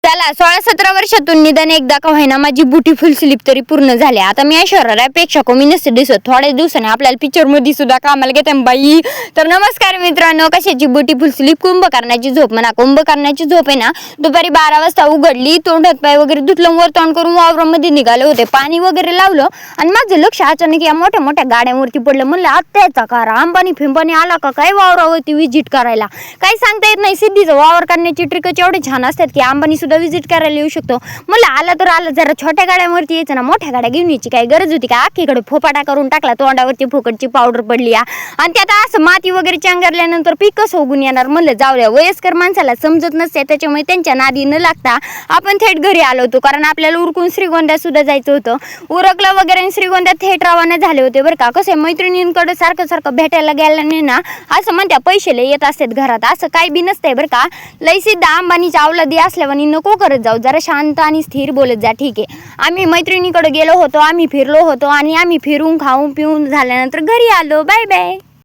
चला 16-17 वर्षातून निदान एकदा का होईना माझी ब्युटीफुल स्लीप तरी पूर्ण झाली. आता मी ऐश्वर्यापेक्षा कमी नसते दिसत. थोड्या दिवसांनी आपल्याला पिक्चर मध्ये सुद्धा कामाला घेते बाई. तर नमस्कार मित्रांनो, कशाची ब्युटीफुल स्लीप? कुंभकर्णाची झोप म्हणा. कुंभकर्णाची झोप आहे ना, दुपारी 12 वाजता उघडली, तोंडात पाय वगैरे धुतलं, वर तोंड करून वावरामध्ये निघाले होते, पाणी वगैरे लावलं आणि माझं लक्ष अचानक या मोठ्या मोठ्या गाड्यांवरती पडलं. म्हणलं आत्याचा कार अंबानी फिंबानी आला का काय वावरावरती विजिट करायला? काही सांगता येत नाही. सिद्धीचं वावर करण्याची ट्रिकच एवढे छान असतात की अंबानी सुद्धा विजिट करायला येऊ शकतो. मला आला तर आला, जरा छोट्या गाड्यांवरती यायचं ना, मोठ्या गाड्या घेऊन यायची काय गरज होती का? आखीकडे फोपाटा करून टाकला, तोंडावरती फुकटची पावडर पडली आणि त्यात असं माती वगैरे चांगरल्यानंतर पीक कसं उगून येणार? म्हणलं जाऊ द्या, वयस्कर माणसाला समजत नसते, त्याच्यामुळे त्यांच्या नादी न लागता आपण थेट घरी आलो होतो. कारण आपल्याला उरकून श्रीगोंद्यात सुद्धा जायचं होतं. उरकलं वगैरे आणि श्रीगोंद्यात थेट रवाना झाले होते बरं का. कसं मैत्रिणींकडे सारखं सारखं भेटायला गेल्याने ना असं म्हणत्या पैसे लय येत असतात घरात, असं काही बी नसतंय बरं का. लय सिद्धा अंबानीच्या अवलादी असल्यावानी नको करत जाऊ, जरा शांत आणि स्थिर बोलत जा. ठीक आहे, आम्ही मैत्रिणीकडे गेलो होतो, आम्ही फिरलो होतो आणि आम्ही फिरून खाऊन पिऊन झाल्यानंतर घरी आलो. Bye bye.